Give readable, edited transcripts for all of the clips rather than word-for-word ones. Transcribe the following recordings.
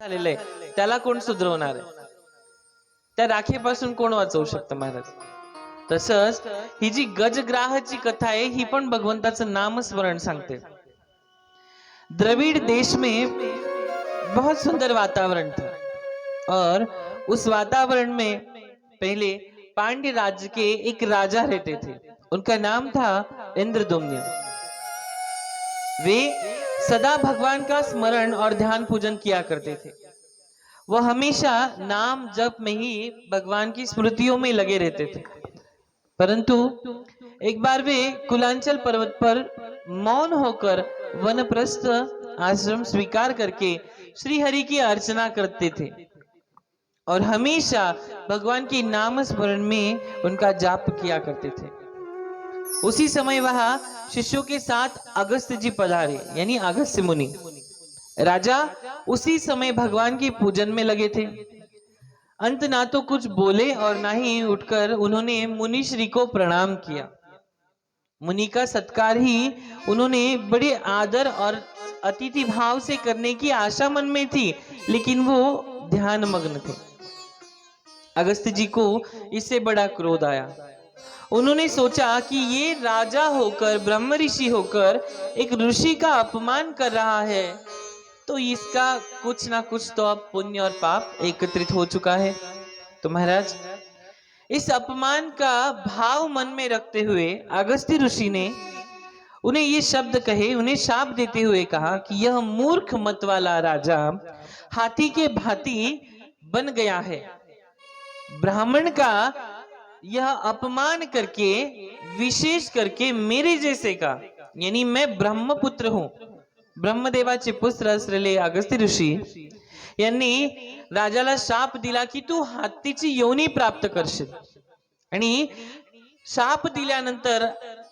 झालेलं आहे त्याला कोण सुधरवणार आहे? त्या राखेपासून कोण वाचवू शकतं महाराज? तसंच ही जी गजग्राहची कथा आहे ही पण भगवंताचं नामस्मरण सांगते। द्रविड़ देश में बहुत सुंदर वातावरण था और उस वातावरण में पहले पांड्य राज्य के एक राजा रहते थे। उनका नाम था इंद्रदुम्न। वे सदा भगवान का स्मरण और ध्यान पूजन किया करते थे। वह हमेशा नाम जप में ही भगवान की स्मृतियों में लगे रहते थे। परंतु एक बार वे कुलांचल पर्वत पर मौन होकर वनप्रस्थ आश्रम स्वीकार करके श्री हरि की अर्चना करते थे और हमेशा भगवान के नाम स्मरण में उनका जाप किया करते थे। उसी समय वहां शिष्यों के साथ अगस्त्य जी पधारे, यानी अगस्त्य मुनि। राजा उसी समय भगवान के पूजन में लगे थे। अंत ना तो कुछ बोले और ना ही उठकर उन्होंने मुनि श्री को प्रणाम किया। मुनि का सत्कार ही उन्होंने बड़े आदर और अतिथि भाव से करने की आशा मन में थी, लेकिन वो ध्यान मग्न थे। अगस्त्य जी को इससे बड़ा क्रोध आया। उन्होंने सोचा कि ये राजा होकर, ब्रह्म ऋषि होकर एक ऋषि का अपमान कर रहा है, तो इसका कुछ ना कुछ तो अब पुण्य और पाप एकत्रित हो चुका है। तो महाराज, इस अपमान का भाव मन में रखते हुए अगस्त्य ऋषि ने उन्हें ये शब्द कहे, उन्हें शाप देते हुए कहा कि यह मूर्ख मत वाला राजा हाथी के भांति बन गया है। ब्राह्मण का यह अपमान करके, विशेष करके मेरे जैसे का, यानी मैं ब्रह्मपुत्र हूं, ब्रह्मदेवाचे पुत्र असलेले अगस्त्य ऋषी यांनी राजाला शाप दिला की तू हत्तीची योनी प्राप्त करशील। आणि शाप दिल्यानंतर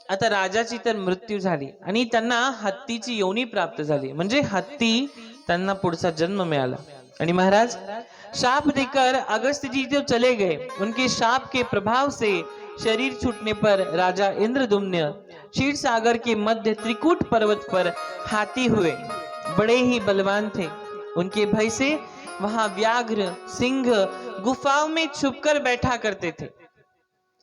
आता राजाची तर मृत्यू झाली आणि त्यांना हत्तीची योनी प्राप्त झाली, म्हणजे हत्ती त्यांना पुढचा जन्म मिळाला। आणि महाराज, शाप देकर अगस्त्य जी तो चले गए। उनके शाप के प्रभाव से शरीर छूटने पर राजा इंद्रदुम्न क्षीर सागर के मध्य त्रिकूट पर्वत पर हाथी हुए। बड़े ही बलवान थे। उनके भय से वहां व्याघ्र, सिंह गुफाओं में छुपकर बैठा करते थे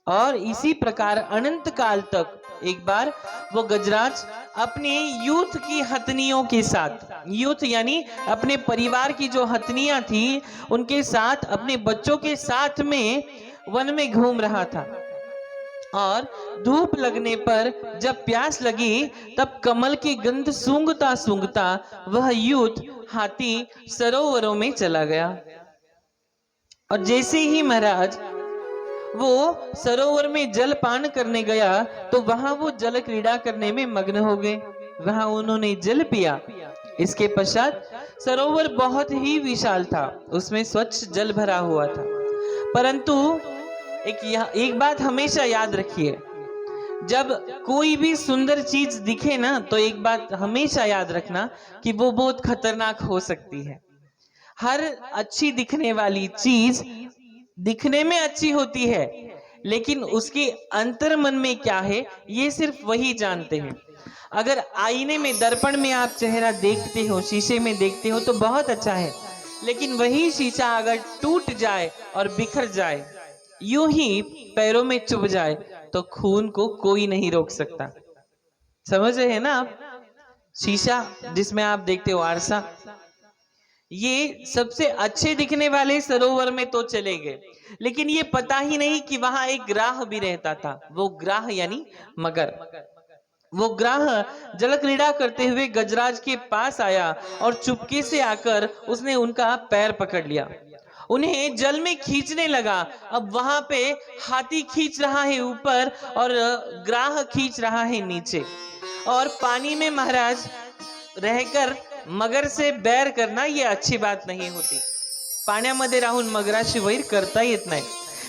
और इसी प्रकार अनंत काल तक। एक बार वो गजराज अपने यूथ की हथनियों के साथ, यूथ यानी अपने परिवार की जो हथनियां थी उनके साथ, अपने बच्चों के साथ में वन में घूम रहा था और धूप लगने पर जब प्यास लगी तब कमल की गंध सूंघता सूंघता वह यूथ हाथी सरोवरों में चला गया। और जैसे ही महाराज वो सरोवर में जल पान करने गया तो वहां वो जल क्रीड़ा करने में मग्न हो गए। वहां उन्होंने जल पिया। इसके पश्चात सरोवर बहुत ही विशाल था, उसमें स्वच्छ जल भरा हुआ था। परंतु एक बात हमेशा याद रखिए, जब कोई भी सुंदर चीज दिखे ना तो एक बात हमेशा याद रखना कि वो बहुत खतरनाक हो सकती है। हर अच्छी दिखने वाली चीज दिखने में अच्छी होती है, लेकिन उसके अंतर मन में क्या है ये सिर्फ वही जानते हैं। अगर आईने में, दर्पण में आप चेहरा देखते हो, शीशे में देखते हो तो बहुत अच्छा है, लेकिन वही शीशा अगर टूट जाए और बिखर जाए, यूं ही पैरों में चुभ जाए, तो खून को कोई नहीं रोक सकता। समझ रहे हैं ना आप? शीशा जिसमें आप देखते हो, आरसा, ये सबसे अच्छे दिखने वाले सरोवर में तो चले गए, लेकिन ये पता ही नहीं कि वहां एक ग्राह भी रहता था। वो ग्राह यानी मगर। वो ग्राह जल क्रीड़ा करते हुए गजराज के पास आया और चुपके से आकर उसने उनका पैर पकड़ लिया, उन्हें जल में खींचने लगा। अब वहां पे हाथी खींच रहा है ऊपर और ग्राह खींच रहा है नीचे। और पानी में महाराज रहकर मगर से बैर करना ये अच्छी बात नहीं होती। पाण्यामध्ये राहून मगराशी वैर करता येत नाही।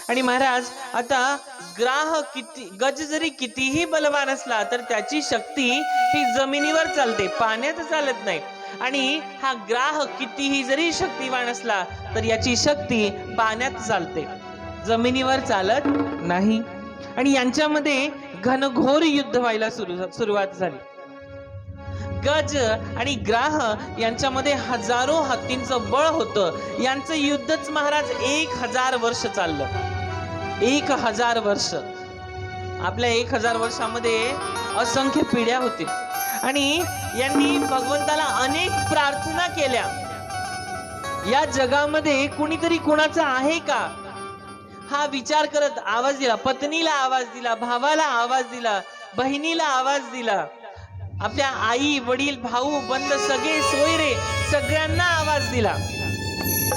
आणि महाराज, आता ग्राह किती, गज जरी कितीही बलवान असला तर त्याची शक्ती ही जमिनीवर चालते, पाण्यात चालत नाही। आणि हा ग्राह कितीही जरी शक्तिवान असला तर याची शक्ती पाण्यात चालते, जमिनीवर चालत नाही। आणि यांच्यामध्ये घनघोर युद्ध व्हायला सुरुवात झाली। गज आणि ग्राह यांच्यामध्ये हजारो हत्तींचं बळ होतं. यांचं युद्धच महाराज 1000 वर्ष चाललं. 1000 वर्ष. आपल्या 1000 वर्षामध्ये असंख्य पिढ्या होतील आणि यांनी भगवंताला अनेक प्रार्थना केल्या. या जगामध्ये कुणीतरी कुणाचं आहे का हा विचार करत आवाज दिला. पत्नीला आवाज दिला, भावाला आवाज दिला, बहिणीला आवाज दिला, आपल्या आई वडील भाऊ बंद सगळे सोयरे सगळ्यांना आवाज दिला.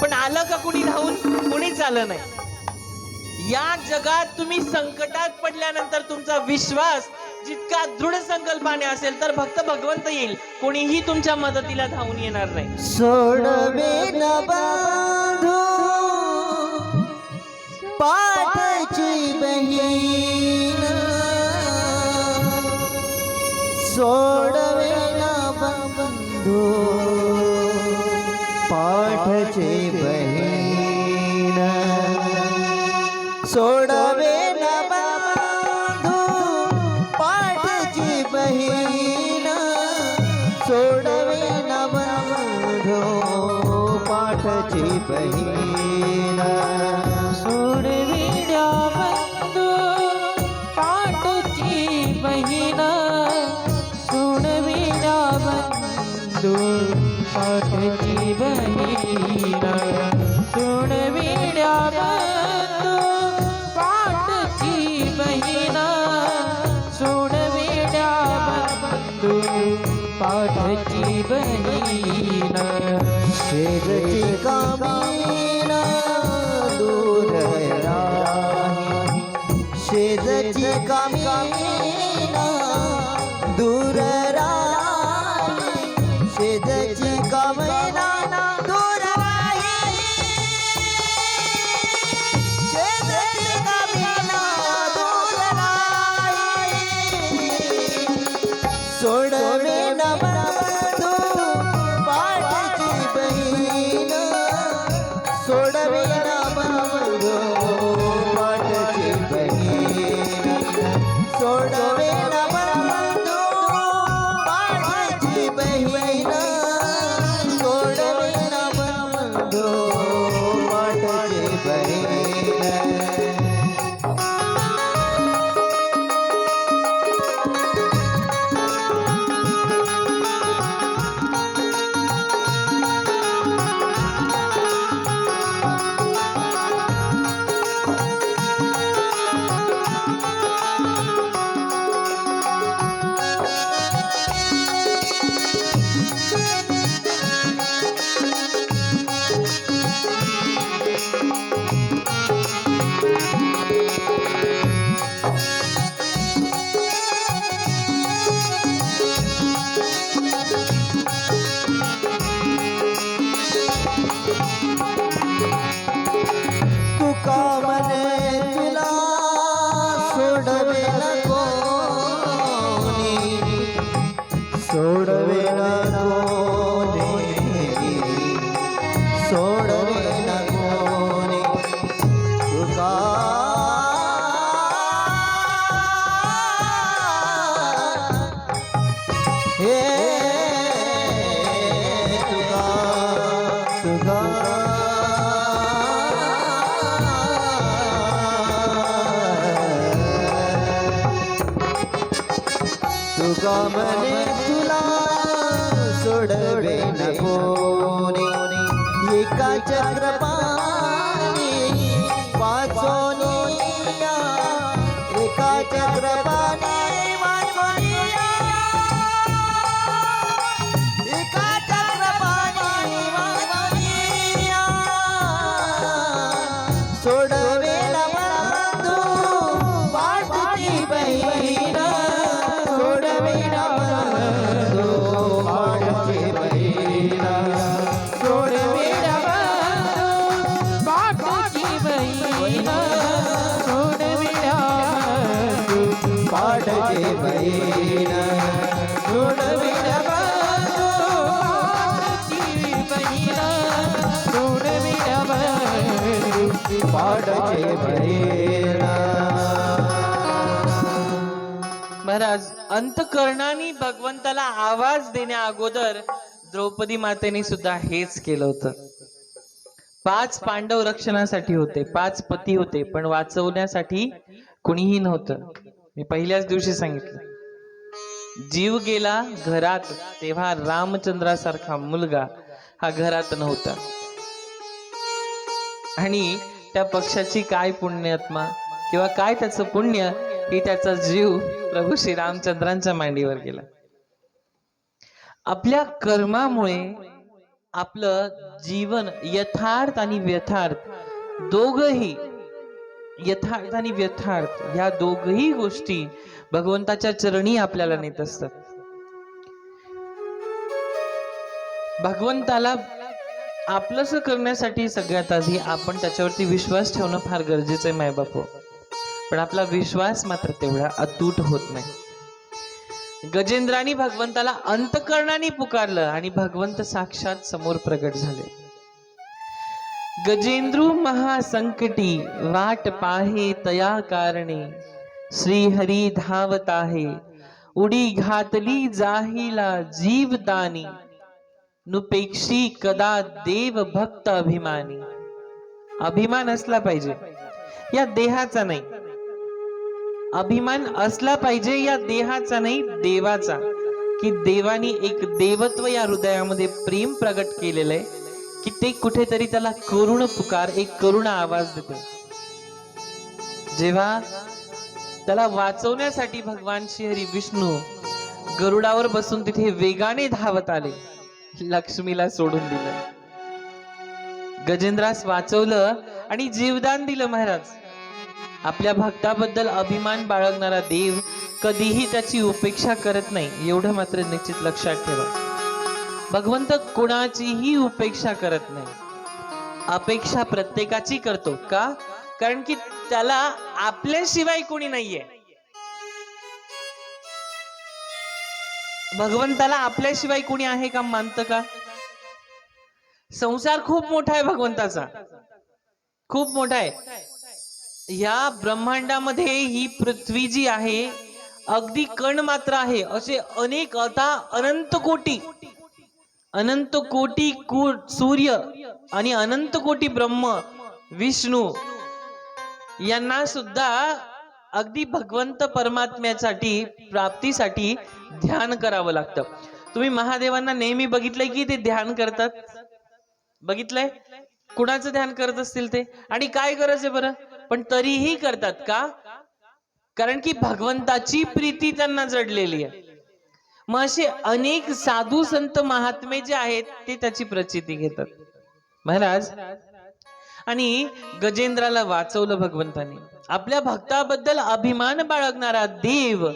पण आलं का कुणी धावून? कुणीच आलं नाही. या जगात तुम्ही संकटात पडल्यानंतर तुमचा विश्वास जितका दृढ संकल्पाने असेल तर फक्त भगवंत येईल. कोणीही तुमच्या मदतीला धावून येणार नाही. सोडवे न बंधू पाठची बहीण, सोडवे न बंधू पाठची बहीण, सोडवे न बंधू पाठची बहीण, सोडवे न बंधू पाठची बहीण, सोडविड्या बंधू पाठची बहीण, सोडविड्या बंधू पाठची बहीण, सोडविड्या बंधू पाठची बहीण, सोडविड्या बंधू पाठची बहीण, शेजची कामीन दूर राही, शेजची कामीन दूर राही, शेजची कामीन दूर राही, शेजची कामीन दूर राही, सोडवे न बंधू पाठची बहीण, सोडवे न बंधू पाठची बहीण, सोडवे न बंधू पाठची बहीण, सोडवे न बंधू पाठची बहीण. तुका म्हणे तुला सोडवे न कोणी, सोडवे न कोणी, सोडवे न कोणी, तुका हे तुका तुका तुका म्हणे तुला सोडवे न कोणी, एका चक्रपाणी वाचोनिया, एका चक्रपाणी वाचोनिया, एका चक्रपाणी वाचोनिया, सोडवे न बंधू पाठची बहीण, सोडवे न बंधू पाठची बहीण, सोडवे न बंधू पाठची बहीण, सोडवे न बंधू पाठची बहीण, सोडवे न बंधू पाठची बहीण, सोडवे न बंधू पाठची बहीण. महाराज अंतकरणाने भगवंताला आवाज देण्या अगोदर द्रौपदी मातेने सुद्धा हेच केलं होतं. 5 पांडव रक्षणासाठी होते, 5 पती होते, पण वाचवण्यासाठी कुणीही नव्हतं. मी पहिल्याच दिवशी सांगितलं, जीव गेला घरात तेव्हा रामचंद्रासारखा मुलगा हा घरात नव्हता. आणि त्या पक्षाची काय पुण्यात्मा किंवा काय त्याचं पुण्य की त्याचा जीव प्रभू श्री रामचंद्रांच्या मांडीवर गेला. आपल्या कर्मामुळे आपलं जीवन यथार्थ आणि व्यथार्थ दोघही, यथार्थ आणि व्यथार्थ ह्या दोघही गोष्टी भगवंताच्या चरणी आपल्याला नेत असतात. भगवंताला आपलंसं करण्यासाठी सगळ्यात आधी आपण त्याच्यावरती विश्वास ठेवणं फार गरजेचं आहे मायबाप. पण आपला विश्वास मात्र तेवढा अतूट होत नाही. गजेंद्राने भगवंताला अंतकरणाने पुकारलं आणि भगवंत साक्षात समोर प्रगट झाले. गजेंद्रू महासंकटी वाट पाहे तया कारणे श्रीहरी धावत आहे उडी घातली जाहीला जीवदानी नुपेक्षी कदा देव भक्त अभिमानी. अभिमान असला पाहिजे या देहाचा नाही, अभिमान असला पाहिजे या देहाचा नाही देवाचा, की देवानी एक देवत्व या हृदयामध्ये प्रेम प्रगट केलेलं आहे की ते कुठेतरी त्याला करुण पुकार, एक करुण आवाज देते. जेव्हा त्याला वाचवण्यासाठी भगवान श्रीहरी विष्णू गरुडावर बसून तिथे वेगाने धावत आले, लक्ष्मीला सोडून दिलं, गजेंद्रास वाचवलं आणि जीवदान दिलं. महाराज आपल्या भक्ताबद्दल अभिमान बाळगणारा देव कधीही त्याची उपेक्षा करत नाही, एवढं मात्र निश्चित लक्षात ठेवा. भगवंत कुणाचीही उपेक्षा करत नाही, अपेक्षा प्रत्येकाची करतो. का? कारण की त्याला आपल्याशिवाय कोणी नाहीये. भगवंताला आपल्याशिवाय कोणी आहे का मानतं का? संसार खूप मोठा आहे भगवंताचा, खूप मोठा आहे. या ब्रह्मांडामध्ये ही पृथ्वी जी आहे अगदी कण मात्र आहे. असे अनेक आता अनंत कोटी सूर्य आणि अनंत कोटी ब्रह्म विष्णू यांना सुद्धा अगदी भगवंत परमात्म्यासाठी प्राप्तीसाठी ध्यान करावं लागतं. तुम्ही महादेवांना नेहमी बघितलंय की ते ध्यान करतात? बघितलंय? कुणाचं ध्यान करत असतील ते? आणि काय गरज आहे बरं? पण तरीही करतात का? कारण की भगवंताची प्रीती त्यांना जडलेली आहे. मग असे अनेक साधू संत महात्मे जे आहेत ते त्याची प्रचिती घेतात. महाराज आणि गजेंद्राला वाचवलं भगवंताने. आपल्या भक्ताबद्दल अभिमान बाळगणारा देव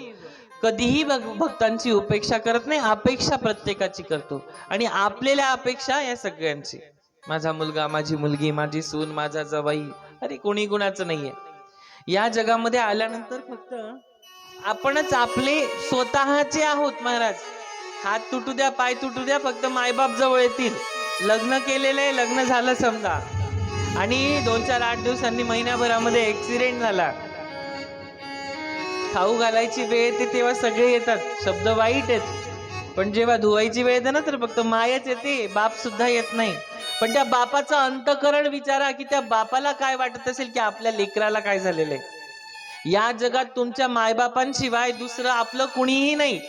कधीही भक्तांची उपेक्षा करत नाही, अपेक्षा प्रत्येकाची करतो. आणि आपल्याला अपेक्षा या सगळ्यांची, माझा मुलगा, माझी मुलगी, माझी सून, माझा जवाई, अरे कोणी गुणाचं नाहीये. या जगामध्ये आल्यानंतर फक्त आपणच आपले स्वतःचे आहोत. महाराज हात तुटू द्या, पाय तुटू द्या, फक्त मायबाप जवळ येतील. लग्न केलेलं आहे, लग्न झालं समजा, आणि 2-4-8 दिवसांनी महिन्याभरामध्ये ऍक्सिडेंट झाला, खाऊ घालायची वेळ येते तेव्हा सगळे येतात. शब्द वाईट आहेत, पण जेव्हा धुवायची वेळ येते ना तर फक्त मायच येते, बाप सुद्धा येत नाही. पण त्या बापाचं अंतकरण विचारा की त्या बापाला काय वाटत असेल की आपल्या लेकराला काय झालेलं आहे. या जगात तुमच्या मायबापांशिवाय दुसरं आपलं कुणीही नाही.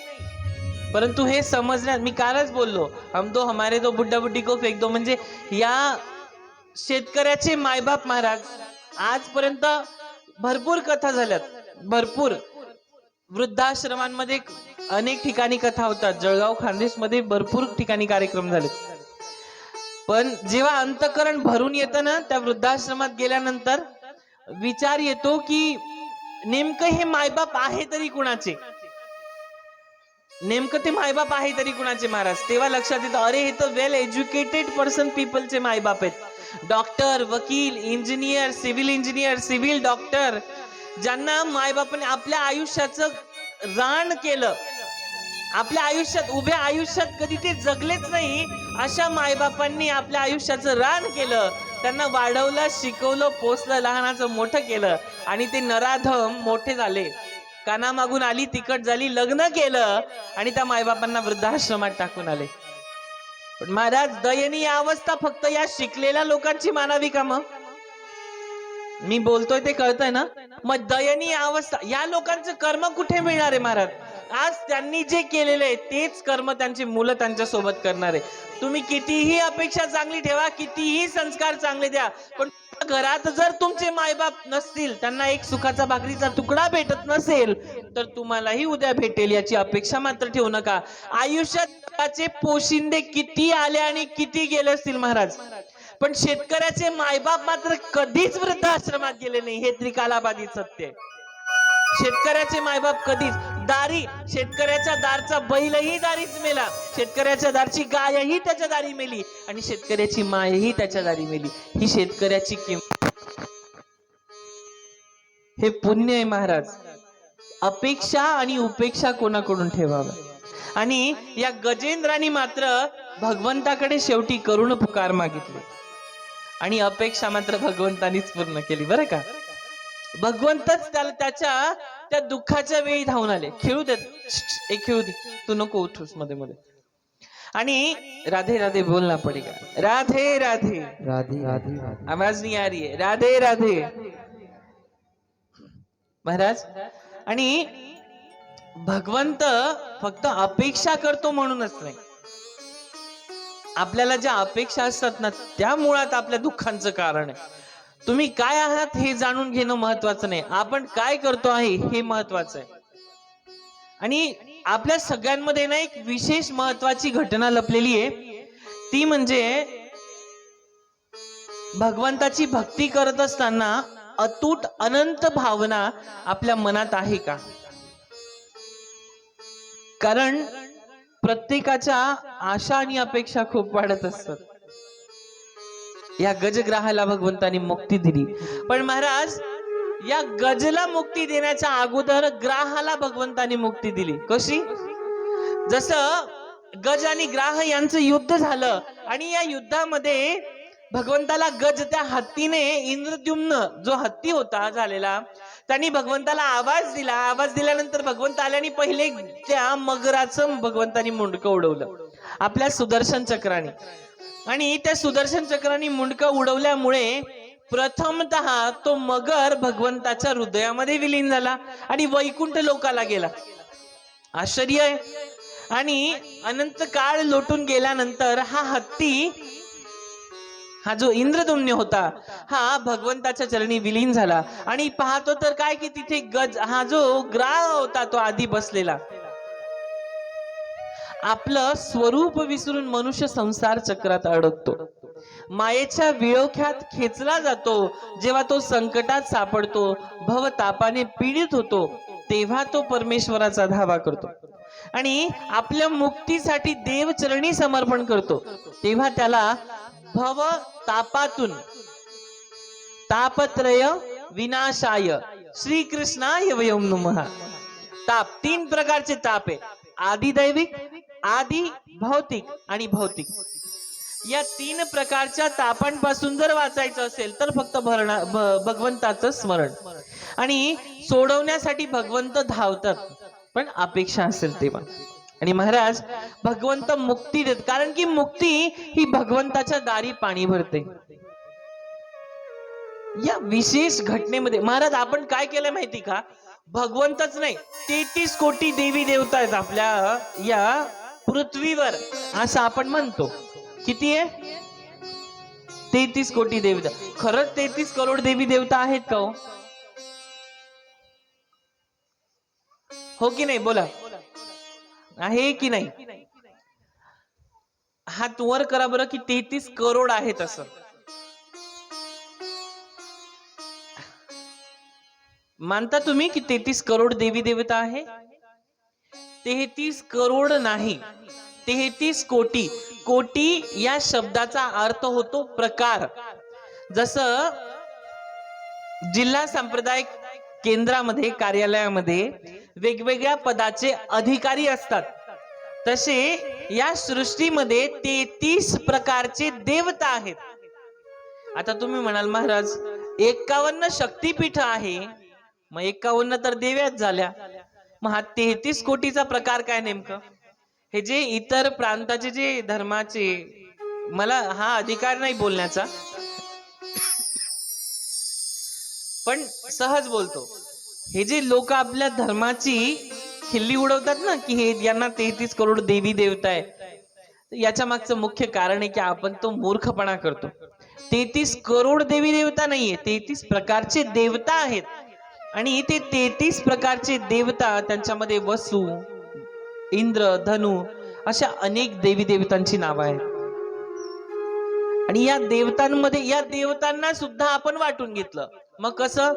परंतु हे समजण्यात मी कालच बोललो, हम दो हमारे दो बुड्ढा बुड्ढी को फेक दो. म्हणजे या शेतकऱ्याचे मायबाप महाराज आजपर्यंत भरपूर कथा झाल्यात, भरपूर वृद्धाश्रमांमध्ये अनेक ठिकाणी कथा होतात. जळगाव खानदेश मध्ये भरपूर ठिकाणी कार्यक्रम झाले. पण जेव्हा अंतकरण भरून येतं ना त्या वृद्धाश्रमात गेल्यानंतर विचार येतो की नेमकं हे मायबाप आहे तरी कुणाचे, नेमकं ते मायबाप आहे तरी कुणाचे महाराज. तेव्हा लक्षात येतं, अरे हे तर वेल एज्युकेटेड पर्सन पीपलचे मायबाप आहेत. डॉक्टर, वकील, इंजिनियर, सिव्हिल डॉक्टर, ज्यांना मायबापाने आपल्या आयुष्याचं रान केलं, आपल्या आयुष्यात उभ्या आयुष्यात कधी ते जगलेच नाही, अशा मायबापांनी आपल्या आयुष्याचं रान केलं, त्यांना वाढवलं, शिकवलं, पोसलं, लहानाचं मोठं केलं आणि ते नराधम मोठे झाले. कानामागून आली, तिकट झाली, लग्न केलं आणि त्या मायबापांना वृद्धाश्रमात टाकून आले. पण महाराज, दयनीय अवस्था फक्त या शिकलेल्या लोकांची मानावी का मग? मी बोलतोय ते कळतंय ना? मग दयनीय अवस्था, या लोकांचं कर्म कुठे मिळणार आहे महाराज? आज त्यांनी जे केलेले आहे तेच कर्म त्यांची मुलं त्यांच्या सोबत करणार आहे. तुम्ही कितीही अपेक्षा चांगली ठेवा, कितीही संस्कार चांगले द्या, पण घरात जर तुमचे मायबाप नसतील, त्यांना एक सुखाचा भाकरीचा तुकडा भेटत नसेल, तर तुम्हालाही उद्या भेटेल याची अपेक्षा मात्र ठेवू नका. आयुष्यात पोशिंदे किती आले आणि किती गेले असतील महाराज, पण शेतकऱ्याचे मायबाप मात्र कधीच वृद्धाश्रमात गेले नाही. हे त्रिकालाबाधित सत्य आहे. शेतकऱ्याचे मायबाप कधीच, दारी, शेतकऱ्याच्या दारचा बैलही दारीच मेला, शेतकऱ्याच्या दारची गायही त्याच्या दारी मेली आणि शेतकऱ्याची मायही त्याच्या दारी मेली. ही शेतकऱ्याची किंमत, हे पुण्य आहे महाराज. अपेक्षा आणि उपेक्षा कोणाकडून ठेवावं? आणि या गजेंद्राने मात्र भगवंताकडे शेवटी करुण पुकार मागितली आणि अपेक्षा मात्र भगवंतानीच पूर्ण केली. बरं का, भगवंतच त्याला त्याच्या त्या दुःखाच्या वेळी धावून आले. खेळू देत, एक खेळू दे, तू नको उठूस मध्ये मध्ये. आणि राधे राधे बोलना पडेगा, राधे राधे राधे राधे आवाज नहीं आ रही है, राधे राधे महाराज. आणि भगवंत फक्त अपेक्षा करतो म्हणूनच नाही, आपल्याला ज्या अपेक्षा असतात ना, त्या मुळात आपल्या दुःखांचं कारण आहे. तुम्ही काय आहात हे जाणून घेणं महत्वाचं नाही, आपण काय करतो आहे हे महत्वाचं आहे. आणि आपल्या सगळ्यांमध्ये ना एक विशेष महत्वाची घटना लपलेली आहे, ती म्हणजे भगवंताची भक्ती करत असताना अतूट अनंत भावना आपल्या मनात आहे का? कारण प्रत्येकाच्या आशा आणि अपेक्षा खूप वाढत असतात. या गजग्राहाला भगवंतानी मुक्ती दिली, पण महाराज या गजला मुक्ती देण्याच्या अगोदर ग्राहाला भगवंतानी मुक्ती दिली. कशी? जसं गज आणि ग्राह यांचं युद्ध झालं आणि या युद्धामध्ये भगवंताला गज, त्या हत्तीने, इंद्रद्युम्न जो हत्ती होता झालेला, त्यांनी भगवंताला आवाज दिला. आवाज दिल्यानंतर भगवंत आल्याने पहिले त्या मगराचं भगवंतानी मुंडकं उडवलं आपल्या सुदर्शन चक्राने. आणि त्या सुदर्शन चक्राने मुंडकं उडवल्यामुळे प्रथमतः तो मगर भगवंताच्या हृदयामध्ये विलीन झाला आणि वैकुंठ लोकाला गेला. आश्चर्य आहे. आणि अनंत काळ लोटून गेल्यानंतर हा हत्ती, हा जो इंद्रद्युम्न होता, हा भगवंताच्या चरणी विलीन झाला. आणि पाहतो तर काय की तिथे गज, हा जो ग्राह होता तो आधी बसलेला, आपलं स्वरूप विसरून मनुष्य संसार चक्रात अडकतो, मायेच्या विळख्यात खेचला जातो. जेव्हा तो संकटात सापडतो, भवतापाने पीडित होतो, तेव्हा तो परमेश्वराचा धावा करतो आणि आपल्या मुक्तीसाठी देवचरणी समर्पण करतो. तेव्हा त्याला भव तापातून तापत्रय विनाशाय श्रीकृष्णाय वयं नमः. ताप, तीन प्रकारचे ताप आहे, आदि दैविक, आदि भौतिक आणि भौतिक. या तीन प्रकारच्या तापांपासून जर वाचायचं असेल तर फक्त भगवंताचं स्मरण, आणि सोडवण्यासाठी भगवंत धावतात, पण अपेक्षा असेल तेव्हा. आणि महाराज भगवंत मुक्ती देत, कारण की मुक्ती ही भगवंताच्या दारी पाणी भरते. या विशेष घटनेमध्ये महाराज आपण काय केलं माहिती का? भगवंतच नाही, 33 कोटी देवी देवता आहेत आपल्या या पृथ्वीवर, असं आपण म्हणतो. किती आहे? 33 कोटी देवी देवता. खरंच 33 करोड देवी देवता आहेत का हो की नाही? बोला, आहे की नाही? हात वर करा बरं की 33 करोड आहेत असं. मानता तुम्ही की 33 करोड देवी देवता आहे? 33 करोड नाही, 33 कोटी. कोटी या शब्दाचा अर्थ होतो प्रकार. जसं जिल्हा सांप्रदायिक केंद्रामध्ये, कार्यालयामध्ये वेगवेगळ्या पदाचे अधिकारी असतात, तसे या सृष्टीमध्ये 33 प्रकारचे देवता आहेत. आता तुम्ही म्हणाल महाराज 51 शक्तीपीठ आहे, मग 51 तर देव्याच झाल्या. मग हा 33 कोटीचा प्रकार काय नेमकं? हे जे इतर प्रांताचे जे धर्माचे, मला हा अधिकार नाही बोलण्याचा, पण सहज बोलतो. हे जे लोक आपल्या धर्माची खिल्ली उडवतात ना, की हे यांना 33 करोड देवी देवता आहे, याच्या मागचं मुख्य कारण आहे की आपण तो मूर्खपणा करतो. 33 करोड देवी देवता नाहीये, 33 प्रकारचे देवता आहेत. आणि ते 33 प्रकारचे देवता, त्यांच्यामध्ये वसु, इंद्र, धनु अशा अनेक देवी देवतांची नावं आहेत. आणि या देवतांमध्ये या देवतांना सुद्धा आपण वाटून घेतलं. मग कसं?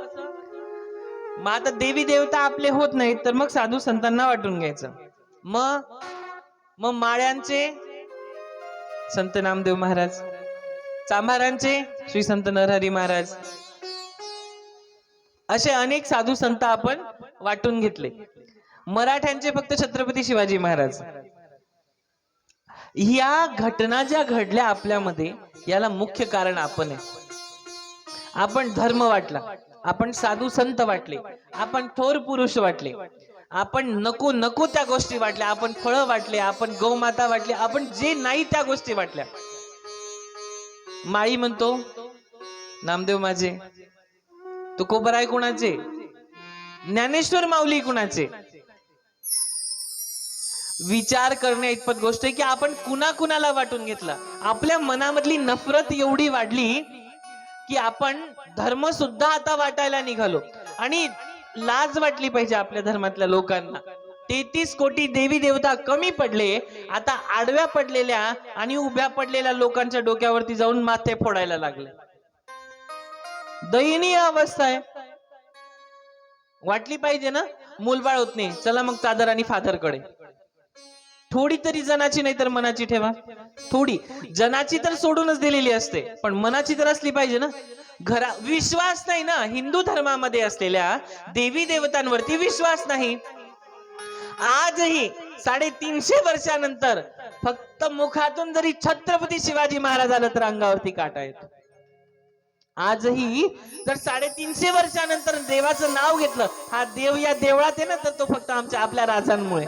मग आता देवी देवता आपले होत नाहीत, तर मग साधू संतांना वाटून घ्यायचं. मग माळ्यांचे संत नामदेव महाराज, चांभारांचे श्री संत नरहरी महाराज, असे अनेक साधू संत आपण वाटून घेतले. मराठ्यांचे फक्त छत्रपती शिवाजी महाराज. या घटना ज्या घडल्या आपल्यामध्ये, याला मुख्य कारण आपण आहे. आपण धर्म वाटला, आपण साधू संत वाटले, आपण थोर पुरुष वाटले, आपण नको नको त्या गोष्टी वाटल्या, आपण फळं वाटले, आपण गौमाता वाटली, आपण जे नाही त्या गोष्टी वाटल्या. माळी म्हणतो नामदेव माझे, तुकोबराय कुणाचे, ज्ञानेश्वर माऊली कुणाचे. विचार करण्या इतपत गोष्ट आहे की आपण कुणाला वाटून घेतला. आपल्या मनामधली नफरत एवढी वाढली की आपण धर्म सुद्धा आता वाटायला निघालो. आणि लाज वाटली पाहिजे आपल्या धर्मातल्या लोकांना. 33 कोटी देवी देवता कमी पडले, आता आडव्या पडलेल्या आणि उभ्या पडलेल्या लोकांच्या डोक्यावरती जाऊन माथे फोडायला लागले. दयनीय अवस्था आहे. वाटली पाहिजे ना, मूलबाळ होत नाही, चला मग चादर आणि फादर कडे. थोडी तरी जनाची नाही तर मनाची ठेवा. थोडी जनाची तर सोडूनच दिलेली असते, पण मनाची तर असली पाहिजे ना. विश्वास नाही ना, हिंदू धर्मामध्ये असलेल्या देवी देवतांवरती विश्वास नाही. आजही 350 वर्षानंतर फक्त मुखातून जरी छत्रपती शिवाजी महाराज आलं तर अंगावरती काटा येतो. आजही जर 350 वर्षानंतर देवाचं नाव घेतलं, हा देव या देवळात आहे ना, तर तो फक्त आपल्या राजांमुळे.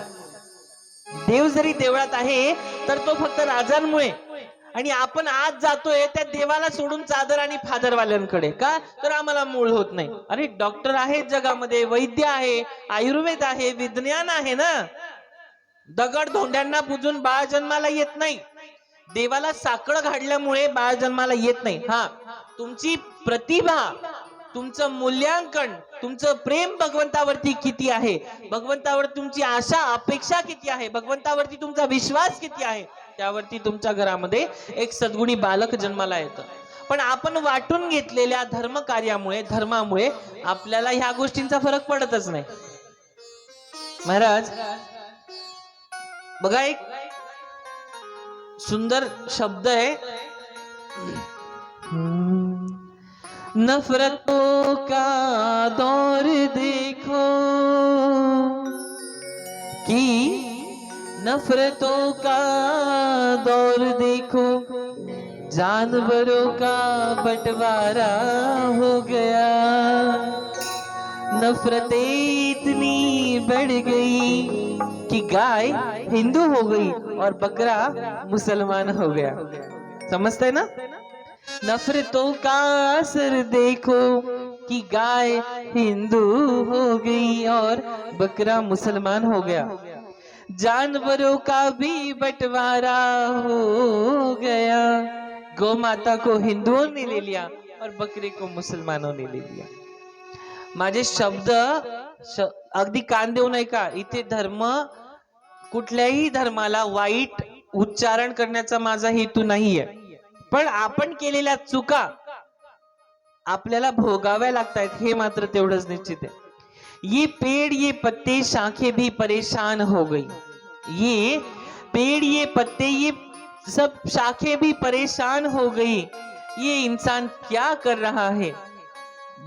देव जरी देवळात आहे तर तो फक्त राजांमुळे. आणि आपण आज जातोय त्या देवाला सोडून चादर आणि फादरवाल्यांकडे का? तर आम्हाला मूळ होत नाही. अरे डॉक्टर आहेत जगामध्ये, वैद्य आहे, आयुर्वेद आहे, विज्ञान आहे ना. दगड धोंड्यांना पूजून बाळ जन्माला येत नाही. देवाला साकडं घातल्यामुळे बाळ जन्माला येत नाही. हा, तुमची प्रतिभा, तुमचं मूल्यांकन, तुमचं प्रेम भगवंतावरती किती आहे, भगवंतावर तुमची आशा अपेक्षा किती आहे, भगवंतावरती तुमचा विश्वास किती आहे, त्यावरती तुमच्या घरामध्ये एक सद्गुणी बालक जन्माला येतं. पण आपण वाटून घेतलेल्या धर्म कार्यामुळे, धर्मामुळे आपल्याला ह्या गोष्टींचा फरक पडतच नाही. महाराज बघा, एक सुंदर शब्द आहे, नफरतों का दौर देखो कि नफरतों का दौर देखो, जानवरों का बंटवारा हो गया, नफरतें इतनी बढ़ गई कि गाय हिंदू हो गई और बकरा मुसलमान हो गया. समझते ना? नफरतों का असर देखो कि गाय हिंदू हो गई और बकरा मुसलमान हो गया, जानवरों का भी बंटवारा हो गया, गौ माता को हिंदुओं ने ले लिया और बकरे को मुसलमानों ने ले लिया. माझे शब्द अगदी कान देऊ नये का. इथे धर्म, कुठल्याही धर्माला वाईट उच्चारण करण्याचा माझा हेतू नाहीये, पण आपण केलेल्या चुका आपल्याला भोगाव्या लागतायत हे मात्र तेवढंच निश्चित आहे. ये पेड़ ये पत्ते शाखें भी परेशान हो गई, ये पेड़ ये पत्ते ये सब शाखें भी परेशान हो गई. ये इंसान क्या कर रहा है,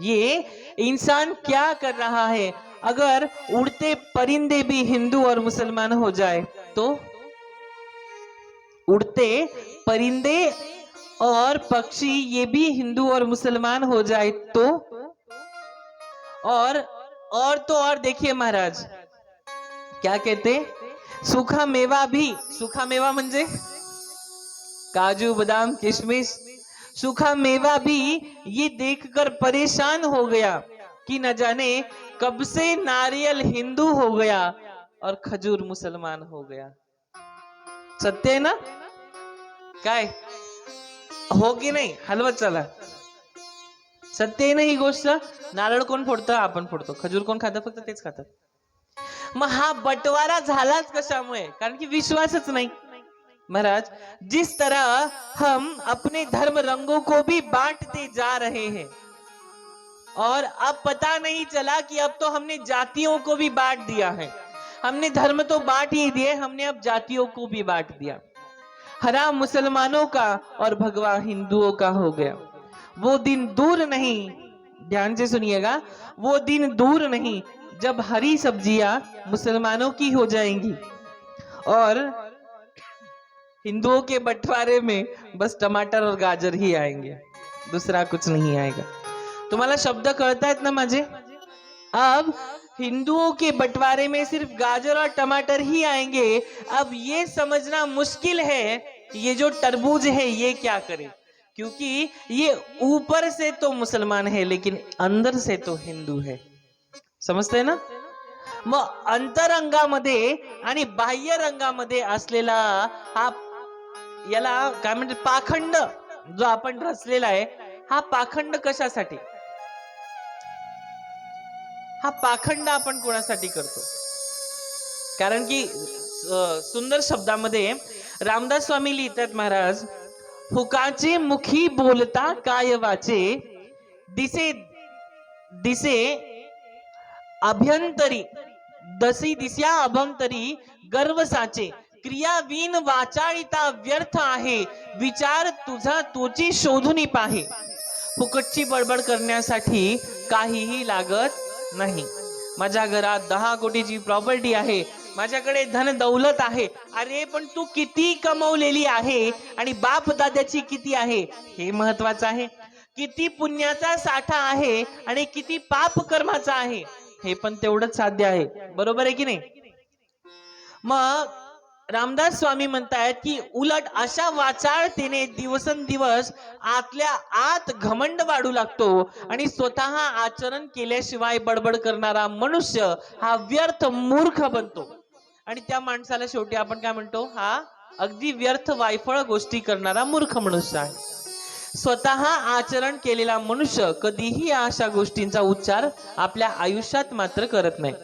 ये इंसान क्या कर रहा है. अगर उड़ते परिंदे भी हिंदू और मुसलमान हो जाए तो, उड़ते परिंदे और पक्षी ये भी हिंदू और मुसलमान हो जाए तो, और तो और देखिए महाराज, क्या कहते? सूखा मेवा भी, सूखा मेवा म्हणजे काजू बादाम किशमिश, सूखा मेवा भी ये देखकर परेशान हो गया कि न जाने कब से नारियल हिंदू हो गया और खजूर मुसलमान हो गया. सत्य आहे ना? काय हो की नाही? हलवत चला. सत्य आहे ना ही गोष्ट? नारळ कोण फोडतं? आपण फोडतो. खजूर कोण खातं? फक्त तेच खातात. मग हा बंटवारा झालाच कशामुळे? कारण की विश्वासच नाही. महाराज, जिस तरह हम अपने धर्म रंगों को भी बांटते जा रहे हैं और अब पता नहीं चला कि अब तो हमने जातियों को भी बांट दिया है. हमने धर्म तो बांट ही दिए, हमने अब जातियों को भी बांट दिया. हरा मुसलमानों का और भगवा हिंदुओं का हो गया. वो दिन दूर नहीं, ध्यान से सुनिएगा, वो दिन दूर नहीं जब हरी सब्जियां मुसलमानों की हो जाएंगी और हिंदुओं के बंटवारे में बस टमाटर और गाजर ही आएंगे, दूसरा कुछ नहीं आएगा. तुम्हाला शब्द कळतायत ना माझे? अब हिंदुओं के बंटवारे में सिर्फ गाजर और टमाटर ही आएंगे. अब ये समझना मुश्किल है कि ये जो तरबूज है ये क्या करे, क्योंकि ये ऊपर से तो मुसलमान है लेकिन अंदर से तो हिंदू है. समजतंय ना? मग अंतरंगामध्ये आणि बाह्य रंगामध्ये असलेला हा, याला काय म्हणते, पाखंड जो आपण रचलेला आहे, हा पाखंड कशासाठी? हा पाखंड आपण कोणासाठी करतो? कारण की सुंदर शब्दामध्ये रामदास स्वामी लिहितात महाराज, फुकाचे मुखी बोलता काय वाचे, दिसे दिसे अभ्यंतरी, दसी दिस्या अभ्यंतरी गर्व साचे, क्रियावीन वाचाळिता व्यर्थ आहे, विचार तुझा तोची शोधून पाहे. फुकटची बडबड करण्यासाठी काहीही लागत नाही. माझ्या घरात 10 कोटीची प्रॉपर्टी आहे, माझ्याकडे धन दौलत आहे. अरे पण तू किती कमवलेली आहे आणि बाप दाद्याची किती आहे हे महत्वाचं आहे. किती पुण्याचा साठा आहे आणि किती पाप कर्माचा आहे हे पण तेवढंच साध्य आहे. बरोबर आहे की नाही? मग रामदास स्वामी म्हणतायत की उलट अशा वाचाळतेने दिवसेंदिवस आतल्या आत घमंड वाढू लागतो आणि स्वतः आचरण केल्याशिवाय बडबड करणारा मनुष्य हा व्यर्थ मूर्ख बनतो. आणि त्या माणसाला शेवटी आपण काय म्हणतो? हा अगदी व्यर्थ वायफळ गोष्टी करणारा मूर्ख मनुष्य आहे. स्वतः आचरण केलेला मनुष्य कधीही अशा गोष्टींचा उच्चार आपल्या आयुष्यात मात्र करत नाही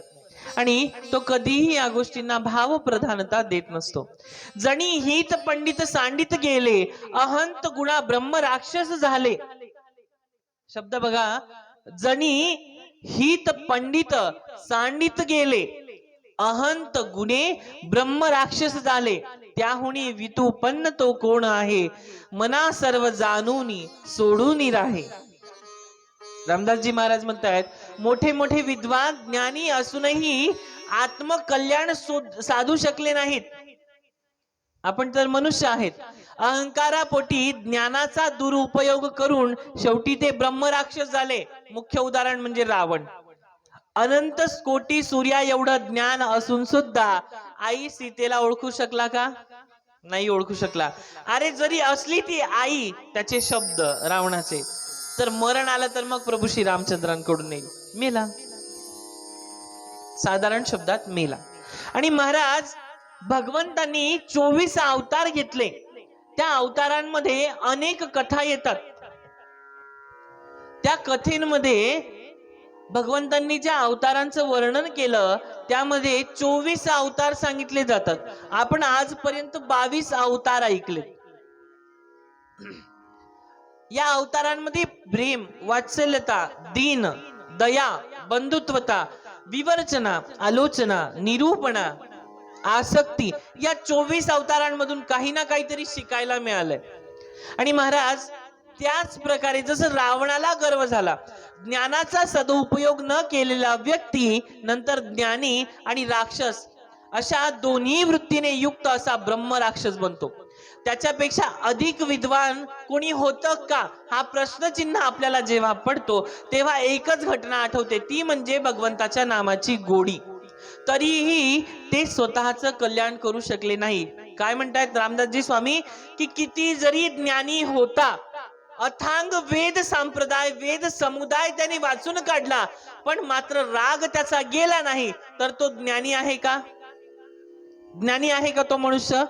आणि तो कधीही या गोष्टींना भाव प्रधानता देत नसतो. जणी हित पंडित सांडित गेले, अहंत गुणा ब्रह्म राक्षस झाले. शब्द बघा, जणी हित पंडित सांडित गेले, अहंत गुणे ब्रह्म राक्षस झाले, त्याहुनी वितुपन्न तो कोण आहे, मना सर्व जाणूनी सोडून राहे. रामदासजी महाराज म्हणतात, मोठे मोठे विद्वान ज्ञानी असूनही आत्मकल्याण साधू शकले नाहीत. आपण तर मनुष्य आहेत. अहंकारापोटी ज्ञानाचा दुरुपयोग करून शेवटी ते ब्रह्मराक्षस झाले. मुख्य उदाहरण म्हणजे रावण. अनंत कोटी सूर्या एवढं ज्ञान असून सुद्धा आई सीतेला ओळखू शकला का? नाही ओळखू शकला. अरे जरी असली ती आई, त्याचे शब्द रावणाचे, तर मरण आलं तर मग प्रभू श्री रामचंद्रांकडून येईल, मेला. साधारण शब्दात मेला. आणि महाराज, भगवंतांनी 24 अवतार घेतले. त्या अवतारांमध्ये अनेक कथा येतात. त्या कथेमध्ये भगवंतांनी ज्या अवतारांचं वर्णन केलं त्यामध्ये 24 अवतार सांगितले जातात. आपण आजपर्यंत 22 अवतार ऐकले. या अवतारांमध्ये प्रेम, वात्सल्यता, दीन, दया, बंधुत्वता, विवर्चना, आलोचना, निरूपणा, आसक्ती, या 24 अवतारांमधून काही ना काहीतरी शिकायला मिळालंय. आणि महाराज, त्याच प्रकारे जसं रावणाला गर्व झाला, ज्ञानाचा सदुपयोग न केलेला व्यक्ती नंतर ज्ञानी आणि राक्षस अशा दोन्ही वृत्तीने युक्त असा ब्रह्म राक्षस बनतो. त्याच्यापेक्षा अधिक विद्वान कोणी होतं का, हा प्रश्नचिन्ह आपल्याला जेव्हा पडतो तेव्हा एकच घटना आठवते, ती म्हणजे भगवंताच्या नामाची गोडी. तरीही ते स्वतःचं कल्याण करू शकले नाही. काय म्हणतायत रामदासजी स्वामी की किती जरी ज्ञानी होता, अथांग वेद संप्रदाय वेद समुदाय त्यांनी वाचून काढला, पण मात्र राग त्याचा गेला नाही, तर तो ज्ञानी आहे का? ज्ञानी आहे का तो मनुष्य?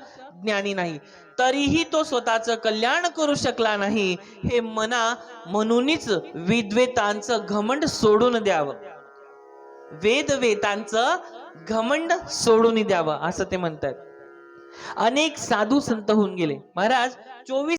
ज्ञानी नाही. तरीही तो स्वतःचं कल्याण करू शकला नाही. हे मना म्हणूनच विद्वेतांचं घमंड सोडून द्यावं, वेदांचं घमंड सोडून द्यावं असं ते म्हणतात. अनेक साधू संत होऊन गेले महाराज. 24